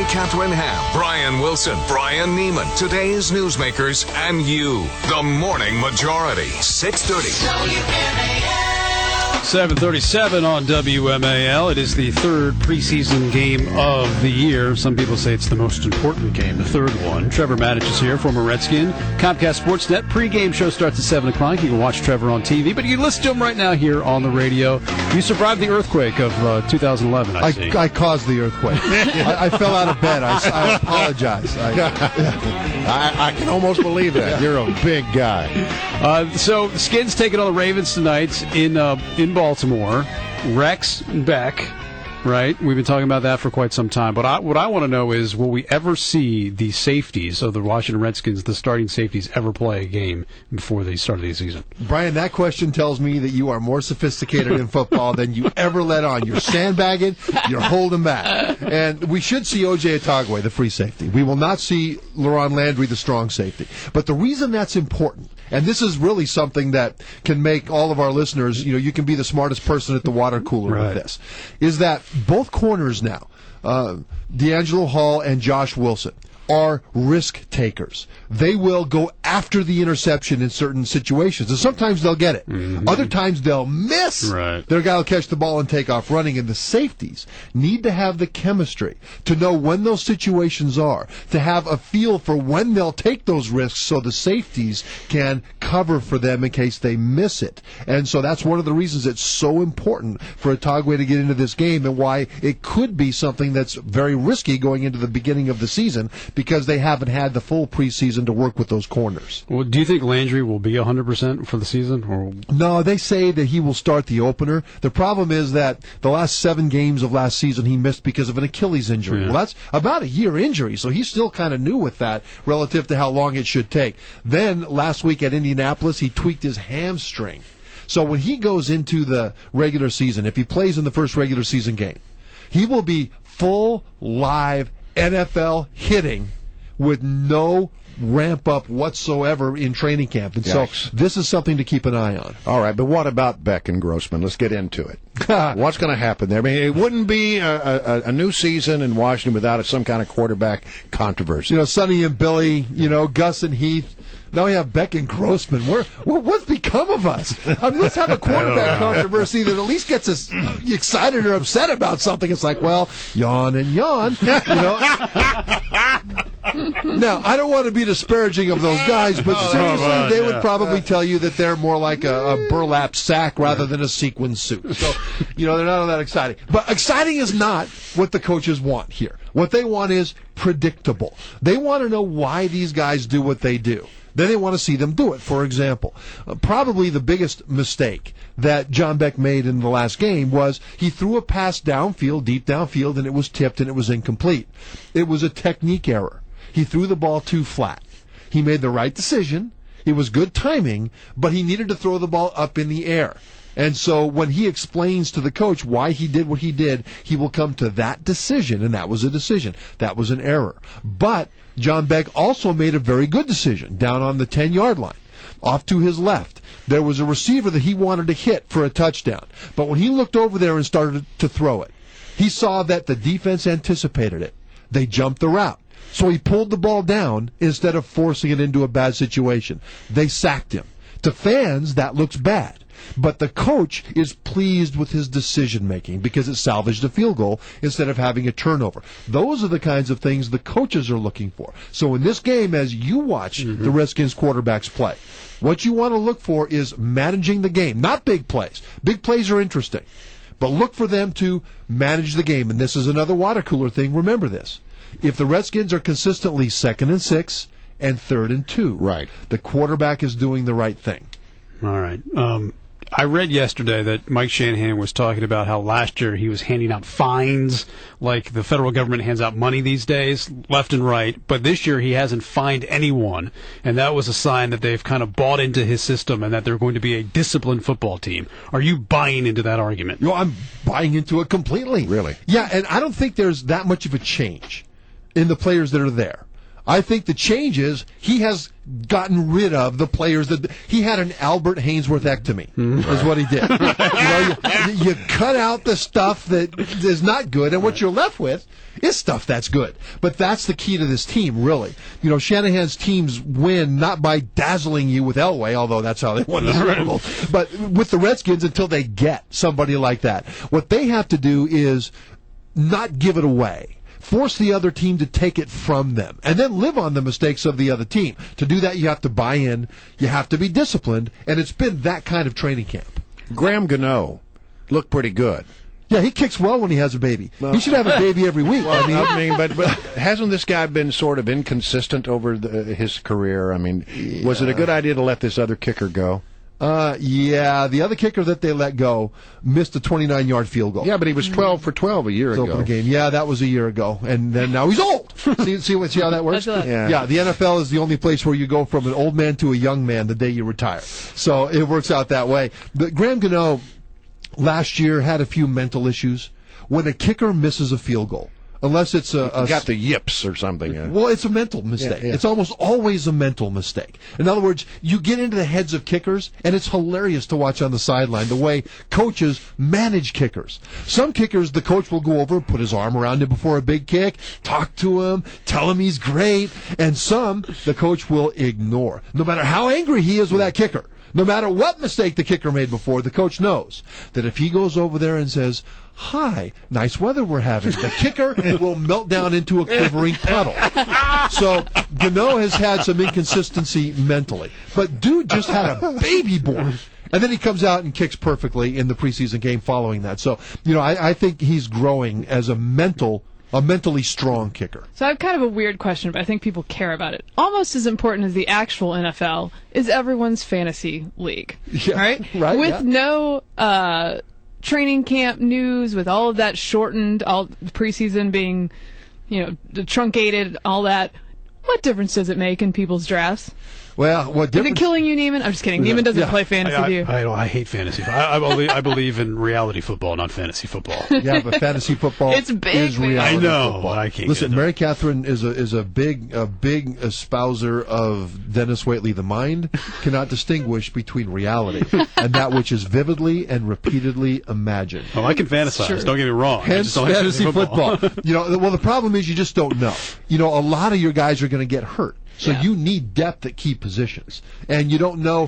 Catherine Ham, Brian Wilson, Brian Neiman, today's newsmakers, and you. The Morning Majority, 630. WMAL. 7:37 on WMAL. It is the third preseason game of the year. Some people say it's the most important game, the third one. Trevor Matich is here, former Redskin. Comcast Sportsnet pregame show starts at 7 o'clock. You can watch Trevor on TV, but you can listen to him right now here on the radio. You survived the earthquake of 2011, I see. I caused the earthquake. I fell out of bed. I apologize. I can almost believe that. You're a big guy. So Skins taking on the Ravens tonight in Baltimore. Rex and Beck, right? We've been talking about that for quite some time. But what I want to know is, will we ever see the safeties of the Washington Redskins, the starting safeties, ever play a game before the start of the season? Brian, that question tells me that you are more sophisticated in football than you ever let on. You're sandbagging, you're holding back. And we should see O.J. Otagwe, the free safety. We will not see Leron Landry, the strong safety. But the reason that's important, and this is really something that can make all of our listeners, you can be the smartest person at the water cooler with this, is that both corners now, D'Angelo Hall and Josh Wilson, are risk takers. They will go after the interception in certain situations, and sometimes they'll get it. Mm-hmm. Other times they'll miss. Right. Their guy will catch the ball and take off running, and the safeties need to have the chemistry to know when those situations are, to have a feel for when they'll take those risks so the safeties can cover for them in case they miss it. And so that's one of the reasons it's so important for Otagwe to get into this game, and why it could be something that's very risky going into the beginning of the season, because they haven't had the full preseason to work with those corners. Well, do you think Landry will be 100% for the season? Or? No, they say that he will start the opener. The problem is that the last 7 games of last season he missed because of an Achilles injury. Yeah. Well, that's about a year injury, so he's still kind of new with that relative to how long it should take. Then last week at Indianapolis, he tweaked his hamstring. So when he goes into the regular season, if he plays in the first regular season game, he will be full, live NFL hitting with no ramp up whatsoever in training camp. And so this is something to keep an eye on. All right, but what about Beck and Grossman? Let's get into it. What's going to happen there? I mean, it wouldn't be a new season in Washington without some kind of quarterback controversy. Sonny and Billy, Gus and Heath. Now we have Beck and Grossman. What's become of us? I mean, let's have a quarterback controversy that at least gets us excited or upset about something. It's like, well, yawn and yawn. Now, I don't want to be disparaging of those guys, but seriously, they would probably tell you that they're more like a burlap sack rather than a sequin suit. So, they're not all that exciting. But exciting is not what the coaches want here. What they want is predictable. They want to know why these guys do what they do. Then they want to see them do it. For example, probably the biggest mistake that John Beck made in the last game was he threw a pass downfield, deep downfield, and it was tipped and it was incomplete. It was a technique error. He threw the ball too flat. He made the right decision. It was good timing, but he needed to throw the ball up in the air. And so when he explains to the coach why he did what he did, he will come to that decision, and that was a decision. That was an error. But John Beck also made a very good decision down on the 10-yard line. Off to his left, there was a receiver that he wanted to hit for a touchdown. But when he looked over there and started to throw it, he saw that the defense anticipated it. They jumped the route. So he pulled the ball down instead of forcing it into a bad situation. They sacked him. To fans, that looks bad. But the coach is pleased with his decision-making because it salvaged a field goal instead of having a turnover. Those are the kinds of things the coaches are looking for. So in this game, as you watch the Redskins quarterbacks play, what you want to look for is managing the game, not big plays. Big plays are interesting, but look for them to manage the game. And this is another water cooler thing. Remember this. If the Redskins are consistently 2nd and 6 and 3rd and 2, right, the quarterback is doing the right thing. All right. I read yesterday that Mike Shanahan was talking about how last year he was handing out fines, like the federal government hands out money these days, left and right, but this year he hasn't fined anyone, and that was a sign that they've kind of bought into his system and that they're going to be a disciplined football team. Are you buying into that argument? I'm buying into it completely. Really? Yeah, and I don't think there's that much of a change in the players that are there. I think the change is he has gotten rid of the players that he had an Albert Hainsworth-ectomy, is what he did. You cut out the stuff that is not good, and what you're left with is stuff that's good. But that's the key to this team, really. Shanahan's teams win not by dazzling you with Elway, although that's how they won the Super Bowl, but with the Redskins until they get somebody like that. What they have to do is not give it away. Force the other team to take it from them, and then live on the mistakes of the other team. To do that, you have to buy in, you have to be disciplined, and it's been that kind of training camp. Graham Gano looked pretty good. Yeah, he kicks well when he has a baby. He should have a baby every week. But hasn't this guy been sort of inconsistent over his career? Was it a good idea to let this other kicker go? Yeah, the other kicker that they let go missed a 29-yard field goal. Yeah, but he was 12 for 12 a year ago. Open game. Yeah, that was a year ago, and then now he's old. see how that works? Yeah, the NFL is the only place where you go from an old man to a young man the day you retire. So it works out that way. But Graham Gano last year had a few mental issues. When a kicker misses a field goal, unless it's got the yips or something. Well, it's a mental mistake. Yeah. It's almost always a mental mistake. In other words, you get into the heads of kickers, and it's hilarious to watch on the sideline the way coaches manage kickers. Some kickers, the coach will go over, put his arm around him before a big kick, talk to him, tell him he's great, and some the coach will ignore. No matter how angry he is with that kicker, no matter what mistake the kicker made before, the coach knows that if he goes over there and says, "Hi, nice weather we're having," the kicker will melt down into a quivering puddle. So Gano has had some inconsistency mentally. But dude just had a baby born. And then he comes out and kicks perfectly in the preseason game following that. So, I think he's growing as a mentally strong kicker. So I have kind of a weird question, but I think people care about it. Almost as important as the actual NFL is everyone's fantasy league, right? Right. With no training camp news, with all of that shortened, all the preseason being, truncated, all that. What difference does it make in people's drafts? Well, what difference? Is it killing you, Neiman? I'm just kidding. Neiman doesn't play fantasy, do you? I hate fantasy. I believe in reality football, not fantasy football. Yeah, but fantasy football It's big, is man. reality I know. football. I can't Listen, get it. Mary Catherine is a big espouser of Dennis Waitley. The mind cannot distinguish between reality and that which is vividly and repeatedly imagined. Oh, I can fantasize. Sure. Don't get me wrong. I Hence just don't like fantasy football. Well, the problem is you just don't know. A lot of your guys are going to get hurt. So you need depth at key positions. And you don't know